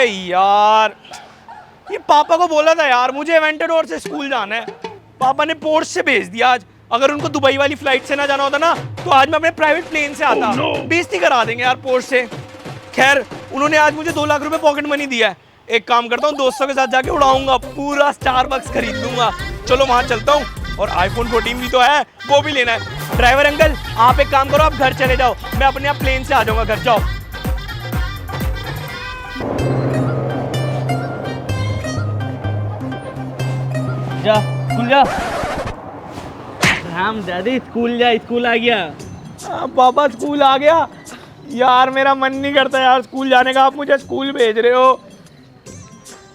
यार, ये पापा को बोला था यार मुझे एवेंटाडोर से स्कूल जाना है, पापा ने पोर्ट से भेज दिया आज। अगर उनको दुबई वाली फ्लाइट से ना जाना होता ना तो आज मैं अपने प्राइवेट प्लेन से आता। बेइज्जती करा देंगे यार पोर्ट से। खैर उन्होंने आज मुझे 2 लाख रुपए पॉकेट मनी दिया है। एक काम करता हूँ, दोस्तों के साथ जाके उड़ाऊंगा, पूरा स्टारबक्स खरीद लूंगा। चलो वहां चलता हूँ। और आईफोन 14 भी तो है, वो भी लेना है। ड्राइवर अंकल आप एक काम करो, आप घर चले जाओ, मैं अपने आप प्लेन से आ जाऊंगा घर। जाओ। जा स्कूल जा। राम दादी स्कूल जा, स्कूल आ गया। पापा स्कूल आ गया यार, मेरा मन नहीं करता यार स्कूल जाने का, आप मुझे स्कूल भेज रहे हो।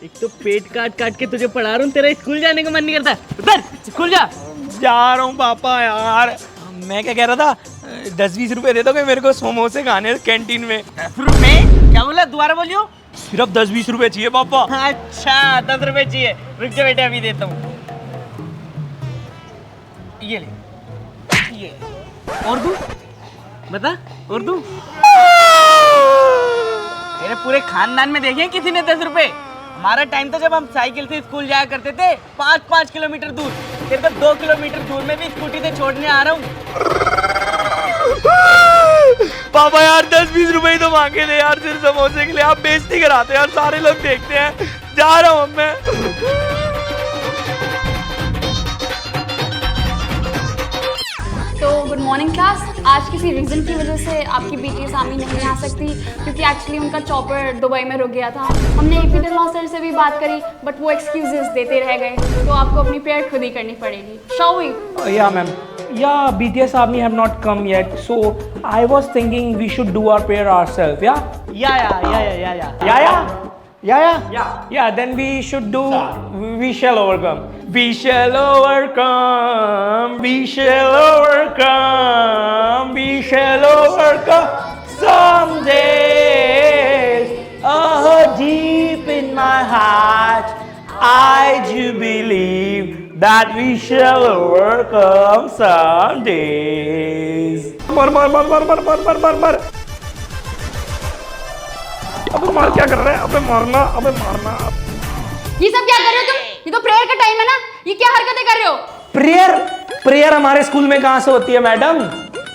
एक तो पेट काट काट के तुझे पढ़ा रहा हूँ, तेरा स्कूल जाने का मन नहीं करता। उधर स्कूल जा रहा हूँ पापा यार। मैं क्या कह रहा था, 10-20 रुपए दे दोगे मेरे को समोसे खाने कैंटीन में? 10 रुपए? क्या बोला, दोबारा बोलियो। सिर्फ 10-20 रुपए चाहिए पापा। अच्छा 10 रुपए चाहिए, रुक जा बेटे अभी देता हूँ। ये ले, ये और दूं? बता और दूं? तेरे पूरे खानदान में देखे किसी ने 10 रुपए? हमारा टाइम था जब हम साइकिल से स्कूल जाया करते थे 5-5 किलोमीटर दूर। तेरे को 2 किलोमीटर दूर में भी स्कूटी से छोड़ने आ रहा हूँ। पापा यार 10-20 रुपए ही तो मांगे थे यार सिर्फ समोसे के लिए, आप बेइज्जती कराते हैं यार, सारे लोग देखते हैं। जा रहा हूँ मैं। तो गुड मॉर्निंग क्लास। आज किसी रीज़न की वजह से आपकी बीटीएस आर्मी नहीं आ सकती, क्योंकि एक्चुअली उनका चॉपर दुबई में रुक गया था। हमने एपी लॉ सर से भी बात करी, बट वो एक्सक्यूजेस देते रह गए, तो आपको अपनी प्रेयर खुद ही करनी पड़ेगी। Shall we? Yeah, ma'am. Yeah, BTS Army have not come yet, so I was thinking we should do our prayer ourselves. Yeah. Yeah. Then we should do. We shall overcome. We shall overcome. We shall overcome. We shall overcome. Someday. Oh, deep in my heart, I do believe that we shall overcome some days. Mar. अबे मार क्या कर रहा है? अबे मारना। ये सब क्या कर रहे हो तुम? ये तो प्रेयर का टाइम है ना, ये क्या हरकतें कर रहे हो? प्रेयर हमारे स्कूल में कहाँ से होती है मैडम?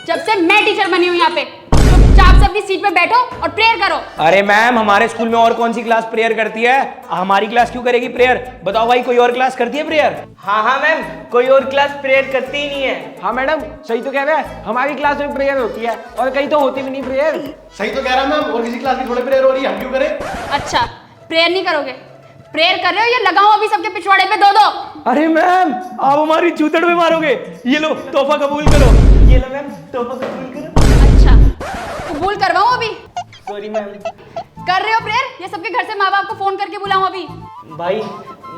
जब से मैं टीचर बनी हूँ यहाँ पे, चुपचाप से अपनी सीट पे बैठो और प्रेयर करो। अरे मैम, हमारे स्कूल में और कौन सी क्लास प्रेयर करती है? हमारी क्लास क्यों करेगी प्रेयर? बताओ भाई, कोई और क्लास करती है प्रेयर? हाँ मैम, कोई और क्लास प्रेयर करती ही नहीं है। हाँ मैडम, सही तो कह रहे हैं, हमारी क्लास में प्रेयर होती है और कहीं तो होती भी नहीं प्रेयर। सही तो कह रहा मैम, और किसी क्लास की थोड़ी प्रेयर हो रही है, हम क्यों करें? अच्छा प्रेयर नहीं करोगे? प्रेयर कर रहे हो या लगाओ अभी सबके पिछवाड़े पे 2-2? अरे मैम, आप हमारी चूतड़ में मारोगे। ये लो तोहफा कबूल करो। ये लो मैम, तोहफा कबूल करो। अच्छा कबूल करवाऊं अभी? Sorry ma'am. कर रहे हो प्रेयर या सबके घर से माँ बाप को फोन करके बुलाऊं अभी? भाई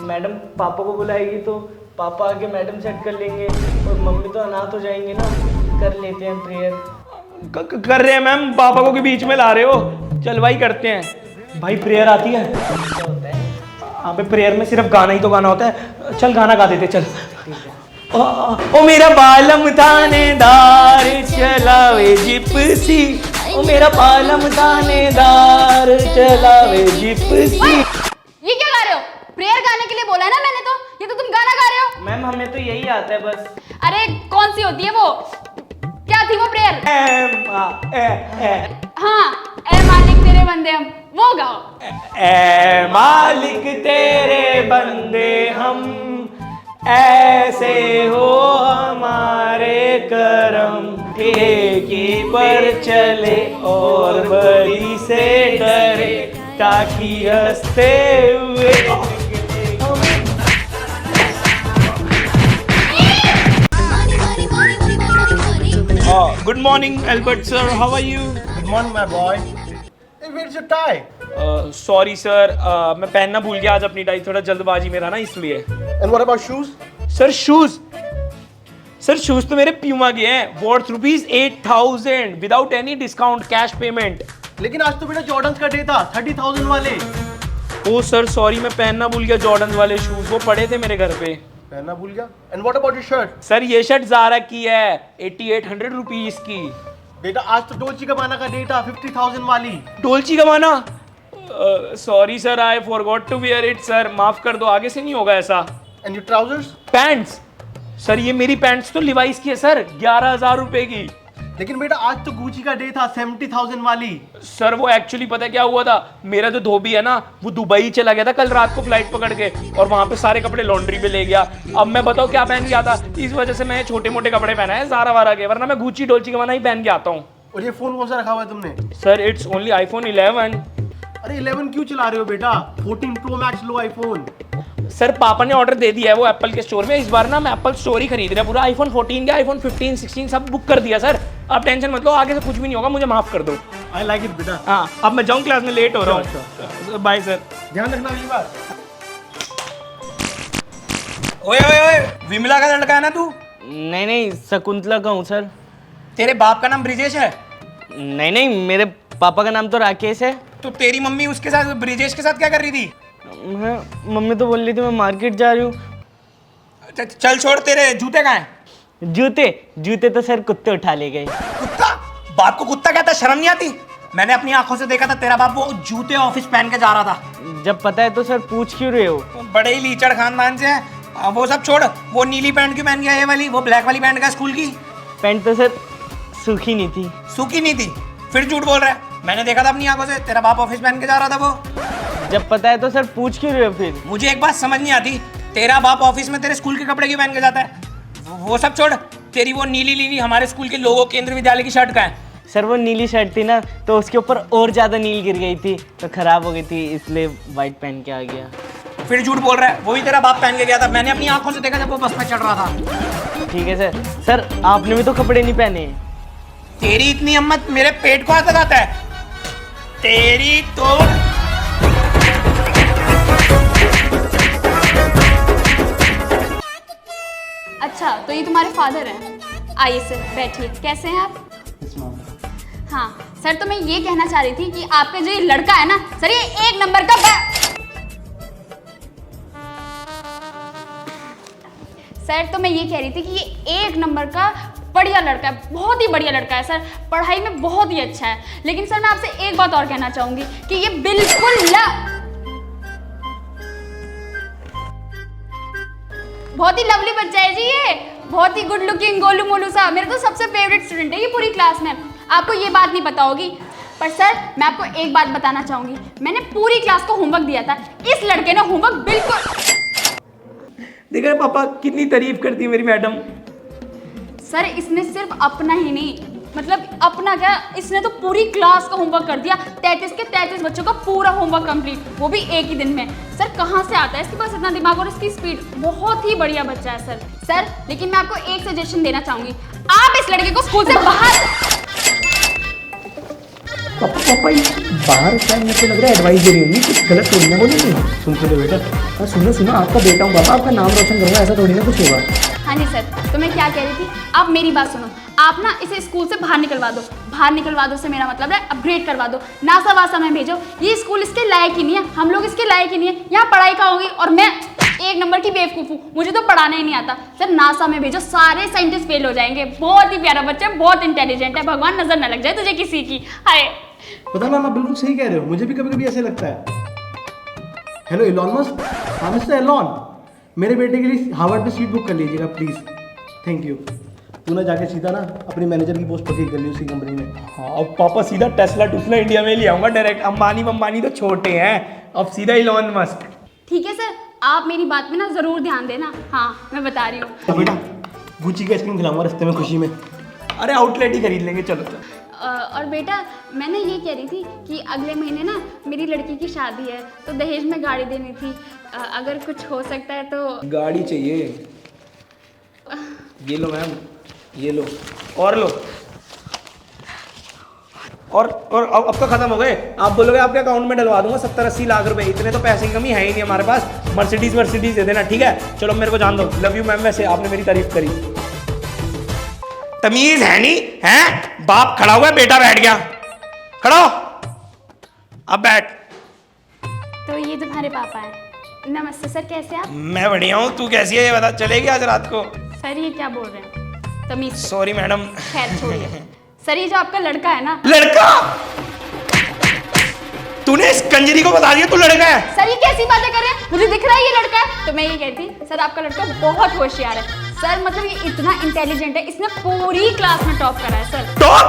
मैडम पापा को बुलाएगी तो पापा आके मैडम सेट कर लेंगे, और मम्मी तो अनाथ हो जाएंगे ना। कर लेते हैं प्रेयर। कर रहे हैं मैम, पापा को के बीच में ला रहे हो। चल भाई करते हैं। भाई प्रेयर आती है? क्या होता है? हाँ भाई, प्रेयर में सिर्फ गाना ही तो गाना होता है। चल गाना गा देते चल। ओ मेरा बालम थानेदार चलावे जिप्सी, ओ मेरा बालम थानेदार चलावे जिप्सी। ये क्या गा रहे हो? प्रेयर गाने के लिए बोला है ना मैंने, तो ये तो तुम गाना गा रहे हो। मैम हमें तो यही आता है बस। अरे कौन सी होती है वो? क्या थी वो प्रेयर? हाँ, ए मालिक तेरे बंदे हम, वो गाओ। ए मालिक तेरे बंदे हम, ऐसे हो हमारे करम, ठेकी पर चले और बड़ी से डरे, ताकि हंसते हुए। Good morning Albert sir, how are you? Good morning, my boy. Hey, where's your tie? Sorry sir, मैं पहनना भूल गया आज अपनी टाई, थोड़ा जल्दबाजी में था ना इसलिए। And what about shoes? Sir shoes तो मेरे प्यूमा के हैं, worth ₹8,000 without any discount, cash payment. लेकिन आज तो बेटा जॉर्डन्स का डे था, 30,000 वाले। ओ सर सॉरी, मैं पहनना भूल गया जॉर्डन वाले शूज, वो पड़े थे मेरे घर पे। पहनना भूल गया? And what about your shirt? Sir ये शर्ट ज़ारा की है, 8800 रुपीज की। बेटा आज तो डोल्ची गबाना का डे था, 50,000 वाली। Dolce Gabbana? Sorry sir, I forgot to wear it sir, माफ कर दो, आगे से नहीं होगा ऐसा। And your trousers? Pants sir, ये मेरी पैंट्स तो लिवाइस की है सर, 11,000 रुपए की। लेकिन बेटा आज तो गुची का डे था, 70,000 वाली। सर वो एक्चुअली पता है क्या हुआ था, मेरा जो धोबी है ना वो दुबई चला गया था कल रात को फ्लाइट पकड़ के, और वहां पे सारे कपड़े लॉन्ड्री पे ले गया। अब मैं बताओ क्या पहन के आता, इस वजह से मैं छोटे मोटे कपड़े पहना है ज़ारा वारा के, वरना मैं गुची डोल्ची का ही पहन के आता हूँ। और ये फोन कौन सा रखा हुआ है तुमने? Sir it's only iPhone 11। अरे 11 क्यों चला रहे हो बेटा? 14 प्रो मैक्स लो आईफोन। सर पापा ने ऑर्डर दे दिया है वो एप्पल के स्टोर में, इस बार ना मैं एप्पल स्टोर ही खरीद रहा है पूरा, आईफोन 14 का आईफोन 15 16 सब बुक कर दिया सर। आप टेंशन मत लो, आगे से कुछ भी नहीं होगा, मुझे माफ कर दो। आई लाइक इट बेटा। हाँ अब मैं जाऊँ, क्लास में लेट हो रहा हूँ, बाय सर। ध्यान रखना अगली बार। ओए ओए ओए, विमला का लड़का है ना तू? नहीं नहीं, शकुंतला का हूँ सर। तेरे बाप का नाम ब्रिजेश है? नहीं नहीं, मेरे पापा का नाम तो राकेश है। तो तेरी मम्मी उसके साथ ब्रिजेश के साथ क्या कर रही थी? मम्मी तो बोल रही थी मैं मार्केट जा रही हूँ। चल छोड़, तेरे जूते कहाँ हैं? जूते तो सर कुत्ते उठा ले गए। कुत्ता? बाप को कुत्ता कहता है, शर्म नहीं आती? मैंने अपनी आंखों से देखा था तेरा बाप वो जूते ऑफिस पहन के जा रहा था। जब पता है तो सर पूछ क्यों रहे हो? बड़े ही लीचड़ खानदान से है। वो सब छोड़, वो नीली पैंट क्यों पहन गया, ये वाली वो ब्लैक वाली पैंट का स्कूल की? पैंट तो सर सूखी नहीं थी। सूखी नहीं थी? फिर झूठ बोल रहा है, मैंने देखा था अपनी आंखों से, तेरा बाप ऑफिस पहन के जा रहा था वो। जब पता है तो सर पूछ क्यों रहे हो फिर? मुझे एक बात समझ नहीं आती, तेरा बाप ऑफिस में तेरे स्कूल के कपड़े क्यों पहन के जाता है? वो सब छोड़, तेरी वो नीली नीली हमारे स्कूल के लोगो केंद्र विद्यालय की शर्ट का है? सर वो नीली शर्ट थी ना, तो उसके ऊपर और ज्यादा नील गिर गई थी तो खराब हो गई थी, इसलिए वाइट पहन के आ गया। फिर झूठ बोल रहा है, वही तेरा बाप पहन के गया था, मैंने अपनी आंखों से देखा जब वो बस में चढ़ रहा था। ठीक है सर। सर आपने भी तो कपड़े नहीं पहने। तेरी इतनी हिम्मत मेरे पेट को हाथ लगाता है? तेरी तो अच्छा, तो ये तुम्हारे फादर हैं? आइए सर बैठिए, कैसे हैं आप? हाँ सर, तो मैं ये कहना चाह रही थी कि आपका जो ये लड़का है ना सर, ये एक नंबर का सर तो मैं ये कह रही थी कि ये एक नंबर का बढ़िया लड़का है, बहुत ही बढ़िया लड़का है सर, पढ़ाई में बहुत ही अच्छा है। लेकिन सर मैं आपसे एक बात और कहना चाहूंगी कि ये बिल्कुल बहुत ही लवली बच्चा है जी, ये बहुत ही गुड लुकिंग गोलू मोलू सा, मेरा तो सबसे फेवरेट स्टूडेंट है ये पूरी क्लास में। आपको ये बात नहीं पता होगी, पर सर मैं आपको एक बात बताना चाहूंगी, मैंने पूरी क्लास को होमवर्क दिया था, इस लड़के ने होमवर्क बिल्कुल। देखा पापा कितनी तारीफ करती है मेरी मैडम। सर इसने सिर्फ अपना ही नहीं, मतलब अपना क्या, इसने तो पूरी क्लास का होमवर्क कर दिया, 33 के 33 बच्चों का पूरा होमवर्क कंप्लीट, वो भी एक ही दिन में। सर कहाँ से आता है इसके पास इतना दिमाग और इसकी स्पीड, बहुत ही बढ़िया बच्चा है सर। सर लेकिन मैं आपको एक सजेशन देना चाहूंगी, आप इस लड़के को स्कूल से बाहर। पापा बाहर क्या, मेरे को लग रहा है एडवाइस दे रही होंगी, कुछ गलत थोड़ी ना बोलेंगे। सुन तो लो बेटा, हाँ सुनो, आपका बेटा हूँ पापा, आपका नाम रोशन करूँगा, ऐसा थोड़ी ना कुछ होगा। हाँ जी सर, तो मैं क्या कह रही थी, आप मेरी बात सुनो, आप ना इसे स्कूल से बाहर निकलवा दो। बाहर निकलवा दो से मेरा मतलब है अपग्रेड करवा दो, नासा वासा में भेजो, ये स्कूल इसके लायक ही नहीं है, हम लोग इसके लायक ही नहीं है, यहाँ पढ़ाई का होगी और मैं एक नंबर की बेवकूफ़ हूँ, मुझे तो पढ़ाना ही नहीं आता। सर नासा में भेजो, सारे साइंटिस्ट फेल हो जाएंगे, बहुत ही प्यारा बच्चा है, बहुत इंटेलिजेंट है, भगवान नजर न लग जाए तुझे किसी की। हाय पता ना, आप बिल्कुल सही कह रहे हो, मुझे भी कभी कभी ऐसे लगता है। हेलो एलॉन मस्क, हाँ मिस्टर एलॉन, मेरे बेटे के लिए हार्वर्ड में सीट बुक कर लीजिएगा प्लीज, थैंक यू। तू ना जाके सीधा ना अपनी मैनेजर की पोस्ट पक्की कर ली उसी कंपनी में। हाँ अब पापा सीधा टेस्ला टूस्ला इंडिया में ले आऊंगा डायरेक्ट, अंबानी तो छोटे हैं, अब सीधा इलॉन मस्क। ठीक है सर, आप मेरी बात में ना जरूर ध्यान देना। हाँ मैं बता रही हूँ। तो बेटा गुची का आइसक्रीम खिलाऊंगा रास्ते में खुशी में। अरे आउटलेट ही खरीद लेंगे, चलो चलो। और बेटा मैंने ये कह रही थी कि अगले महीने ना मेरी लड़की की शादी है, तो दहेज में गाड़ी देनी थी, अगर कुछ हो सकता है तो। गाड़ी चाहिए? ये लो मैम, ये लो और लो, और अब तो खत्म हो गए। आप बोलोगे आपके अकाउंट में डलवा दूंगा 70-80 लाख रुपए, इतने तो पैसे की कमी है ही नहीं हमारे पास। मर्सिडीज दे देना, ठीक है? चलो मेरे को जान दो, लव यू मैम, वैसे आपने मेरी तारीफ करी। तमीज है नहीं है? बाप खड़ा हुआ है, बेटा बैठ गया, खड़ा हो, अब बैठ। तो ये तुम्हारे पापा हैं। नमस्ते सर, कैसे आप? मैं बढ़िया हूँ, तू कैसी है ये बता, चलेगी आज रात को? सर ये क्या बोल रहे हैं, तमीज। Sorry madam. खैर छोड़िए सर, ये जो आपका लड़का है ना। लड़का? तूने इस कंजरी को बता दिया तू लड़का है। सर ये कैसी बातें कर रहे हैं, मुझे दिख रहा है ये लड़का है। तो मैं ये कहती सर आपका लड़का बहुत होशियार है सर, मतलब ये इतना इंटेलिजेंट है, इसने पूरी क्लास में टॉप करा है सर। टॉप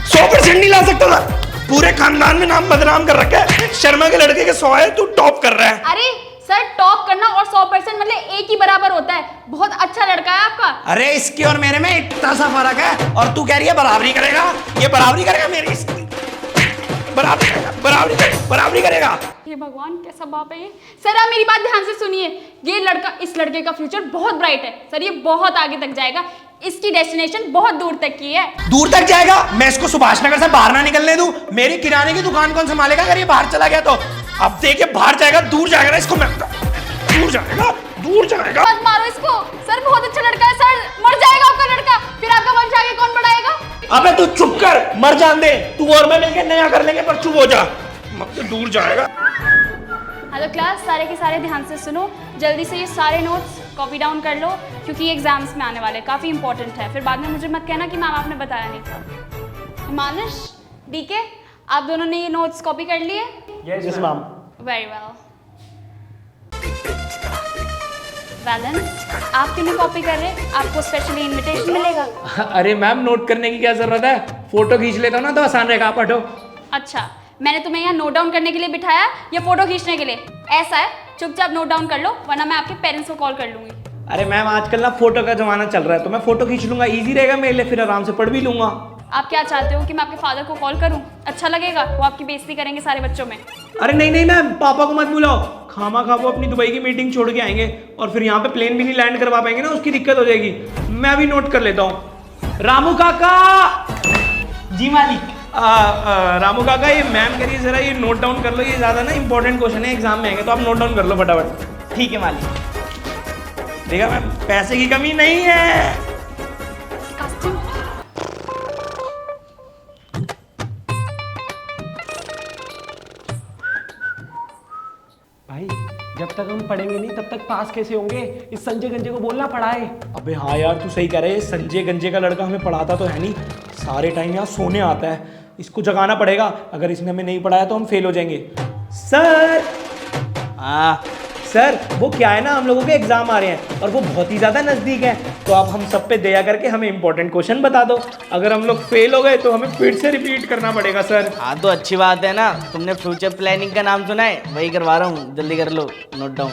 100% नहीं ला सकता था, पूरे खानदान में नाम बदनाम कर रखा है। शर्मा के लड़के के 100 है, तू टॉप कर रहा है। अरे सर टॉप करना और 100% मतलब एक ही बराबर होता है, बहुत अच्छा लड़का है आपका। अरे इसकी और मेरे में इतना सा फर्क है और तू कह रही है बराबरी करेगा, ये बराबरी करेगा मेरी इसकी, बराबरी करेगा। हे भगवान कैसा बाप है ये। सर आप मेरी बात ध्यान से सुनिए, ये लड़का, इस लड़के का फ्यूचर बहुत ब्राइट है सर, ये बहुत आगे तक जाएगा, इसकी डेस्टिनेशन बहुत दूर तक की है। दूर तक जाएगा? मैं इसको सुभाष नगर से बाहर ना निकलने दूं? मेरी किराने की दुकान कौन संभालेगा अगर ये बाहर चला गया तो? अब देखिए बाहर जाएगा, दूर जाएगा ना, इसको मैं दूर जाएगा। मत मारो इसको सर, बहुत अच्छा लड़का है सर, मर जाएगा आपका लड़का, फिर आपका वंश आगे कौन बढ़ाएगा? अबे तू चुप कर, मर जान दे, तू और मैं मिलकर नया कर लेंगे, पर चुप हो जा, मत दूर जाएगा। हेलो क्लास, सारे के सारे ध्यान से सुनो, जल्दी से ये सारे नोट्स कॉपी डाउन कर लो क्योंकि ये एग्जाम्स में आने वाले, काफ़ी इंपॉर्टेंट है, फिर बाद में मुझे मत कहना कि मैम आपने बताया नहीं था। हिमांश, डीके, आप दोनों ने ये नोट्स कॉपी कर लिए? Yes ma'am. Very well. Valence, आप क्यों नहीं कॉपी कर रहे? आपको स्पेशली इनविटेशन मिलेगा। अरे मैम नोट करने की क्या जरूरत है, फोटो खींच लेता हूँ ना तो आसान रहेगा, आप हटो। अच्छा, मैंने तुम्हें यहाँ नोट डाउन करने के लिए बिठाया या फोटो खींचने के लिए? ऐसा है, चुपचाप नोट डाउन कर लो वरना मैं आपके पेरेंट्स को कॉल कर लूंगी। अरे मैम आजकल ना फोटो का जमाना चल रहा है तो मैं फोटो खींच लूंगा, इजी रहेगा मेरे लिए, फिर आराम से पढ़ भी लूंगा। आप क्या चाहते हो कि मैं आपके फादर को कॉल करूं? अच्छा लगेगा? वो आपकी बेइज्जती करेंगे सारे बच्चों में। अरे नहीं मैम, पापा को मत बुलाओ, खामा खा वो अपनी दुबई की मीटिंग छोड़ के आएंगे और फिर यहाँ पे प्लेन भी नहीं लैंड करवा पाएंगे ना, उसकी दिक्कत हो जाएगी। मैं भी नोट कर लेता हूँ। रामू काका। जी मालिक। रामू काका, ये मैम कह रही है जरा ये नोट डाउन कर लो, ये ज्यादा ना इंपॉर्टेंट क्वेश्चन है, एग्जाम में आएंगे, तो आप नोट डाउन कर लो फटाफट। ठीक है मालिक। देखा मैम, पैसे की कमी नहीं है। भाई जब तक हम पढ़ेंगे नहीं तब तक पास कैसे होंगे? इस संजय गंजे को बोलना पढ़ाए। अबे हाँ यार, तू सही कह रहा है, संजय गंजे का लड़का हमें पढ़ाता तो है नहीं, सारे टाइम यहाँ सोने आता है, इसको जगाना पड़ेगा, अगर इसने हमें नहीं पढ़ाया तो हम फेल हो जाएंगे। सर सर वो क्या है ना, हम लोगों के एग्जाम आ रहे हैं और वो बहुत ही ज़्यादा नज़दीक है, तो आप हम सब पे दया करके हमें इंपॉर्टेंट क्वेश्चन बता दो, अगर हम लोग फेल हो गए तो हमें फिर से रिपीट करना पड़ेगा सर। हाँ तो अच्छी बात है ना, तुमने फ्यूचर प्लानिंग का नाम सुना है? वही करवा रहा हूँ, जल्दी कर लो नोट डाउन।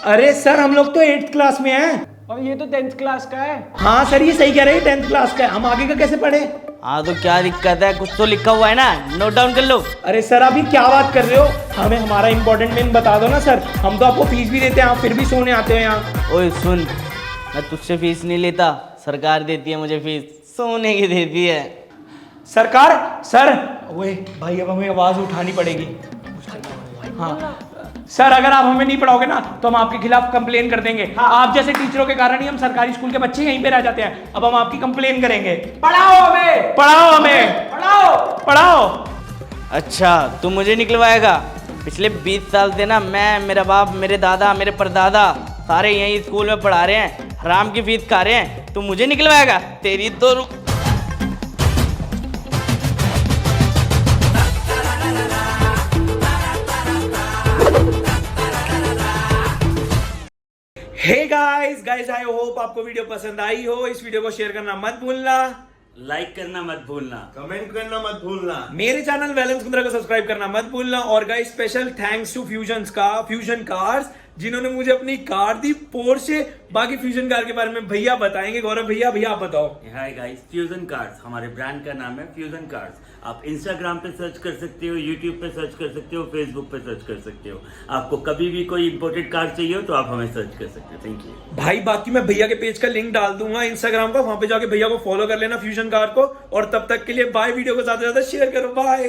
अरे सर हम लोग तो 8th क्लास में हैं। और ये तो 10th क्लास का है। हाँ सर ये सही कह रहे हैं, 10th क्लास का है, हम आगे का कैसे पढ़े? हाँ तो क्या दिक्कत है, कुछ तो लिखा हुआ है ना, नोट डाउन कर लो। अरे सर अभी क्या बात कर रहे हो, हमें हमारा इंपॉर्टेंट मेन बता दो ना सर, हम तो आपको फीस भी देते हैं, आप फिर भी सोने आते हो यहाँ। ओए सुन, मैं तुझसे फीस नहीं लेता, सरकार देती है मुझे फीस, सोने की देती है सरकार। सर ओए भाई अब हमें आवाज़ उठानी पड़ेगी। हाँ सर, अगर आप हमें नहीं पढ़ाओगे ना तो हम आपके खिलाफ कंप्लेन कर देंगे। आप जैसे टीचरों के कारण ही हम सरकारी स्कूल के बच्चे यहीं पे रह जाते हैं, अब हम आपकी कंप्लेन करेंगे। पढ़ाओ हमें, पढ़ाओ हमें, पढ़ाओ। अच्छा तू मुझे निकलवाएगा? पिछले 20 साल से ना मैं, मेरा बाप, मेरे दादा, मेरे परदादा सारे यहीं स्कूल में पढ़ा रहे हैं, हराम की फीस खा रहे हैं, तू मुझे निकलवाएगा? तेरी तो हे गाइस आई होप आपको वीडियो पसंद आई हो। इस वीडियो को शेयर करना मत भूलना, लाइक करना मत भूलना, कमेंट करना मत भूलना, मेरे चैनल वैलेंस कुंद्रा को सब्सक्राइब करना मत भूलना। और guys special thanks to fusion cars जिन्होंने मुझे अपनी कार दी पोर्शे। बाकी फ्यूजन कार के बारे में भैया बताएंगे। गौरव भैया आप बताओ। हाय गाइस, फ्यूजन कार्स हमारे ब्रांड का नाम है फ्यूजन कार्स। आप इंस्टाग्राम पे सर्च कर सकते हो, यूट्यूब पे सर्च कर सकते हो, फेसबुक पे सर्च कर सकते हो। आपको कभी भी कोई इंपोर्टेड कार चाहिए हो तो आप हमें सर्च कर सकते हो। थैंक यू भाई। बाकी मैं भैया के पेज का लिंक डाल दूंगा इंस्टाग्राम का, वहां पे जाके भैया को फॉलो कर लेना फ्यूजन कार को। और तब तक के लिए बाय, वीडियो को ज्यादा से ज्यादा शेयर करो, बाय।